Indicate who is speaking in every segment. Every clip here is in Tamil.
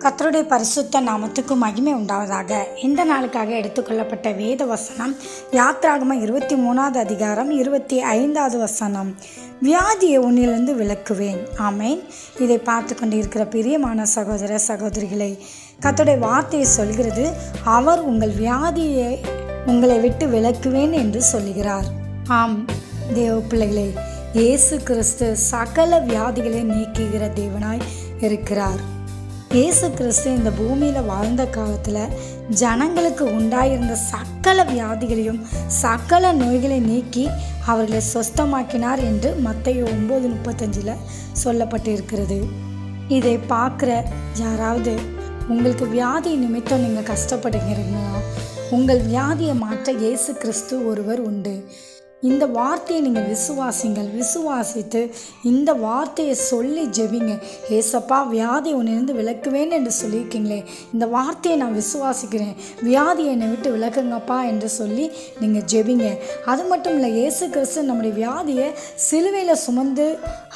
Speaker 1: கர்த்தருடைய பரிசுத்த நாமத்துக்கு மகிமை உண்டாவதாக. இந்த நாளுக்காக எடுத்துக்கொள்ளப்பட்ட வேத வசனம் யாத்ராகமம் 23வது அதிகாரம் 25வது வசனம். வியாதியை உன்னிலிருந்து விலக்குவேன். ஆமேன். இதை பார்த்து கொண்டு இருக்கிற பிரியமான சகோதர சகோதரிகளை, கர்த்தருடைய வார்த்தையை சொல்கிறது, அவர் உங்கள் வியாதியை உங்களை விட்டு விலக்குவேன் என்று சொல்லுகிறார். ஆம் தேவ பிள்ளைகளே, இயேசு கிறிஸ்து சகல வியாதிகளை நீக்குகிற தேவனாய் இருக்கிறார். இயேசு கிறிஸ்து இந்த பூமியில் வாழ்ந்த காலத்தில் ஜனங்களுக்கு உண்டாயிருந்த சகல வியாதிகளையும் சகல நோய்களை நீக்கி அவர்களை சொஸ்தமாக்கினார் என்று மத்தேயு 9:35 சொல்லப்பட்டிருக்கிறது. இதை பார்க்குற யாராவது உங்களுக்கு வியாதி நிமித்தம் நீங்கள் கஷ்டப்படுகிறீங்களா? உங்கள் வியாதியை மாற்ற இயேசு கிறிஸ்து ஒருவர் உண்டு. இந்த வார்த்தையை நீங்கள் விசுவாசித்து இந்த வார்த்தையை சொல்லி ஜெபிங்க. ஏசப்பா, வியாதி உன்னிலிருந்து விலக்குவேன் என்று சொல்லியிருக்கீங்களே, இந்த வார்த்தையை நான் விசுவாசிக்கிறேன், வியாதியை என்னை விட்டு விலக்குங்கப்பா என்று சொல்லி நீங்கள் ஜெபிங்க. அது மட்டும் இல்லை, இயேசு கிறிஸ்து நம்முடைய வியாதியை சிலுவையில் சுமந்து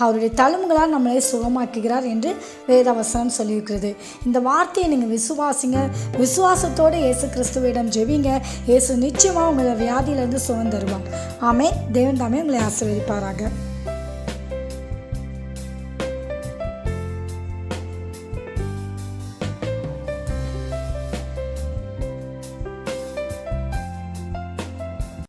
Speaker 1: அவருடைய தழும்புகளால் நம்மளை சுகமாக்குகிறார் என்று வேதவசனம் சொல்லியிருக்கிறது. இந்த வார்த்தையை நீங்கள் விசுவாசிங்க. விசுவாசத்தோடு இயேசு கிறிஸ்துவிடம் ஜெபிங்க. இயேசு நிச்சயமாக உங்களை வியாதியிலிருந்து சுகம் தருவார். ஆமென். தேவன் தாமே உங்களை ஆசீர்வதிப்பாராக.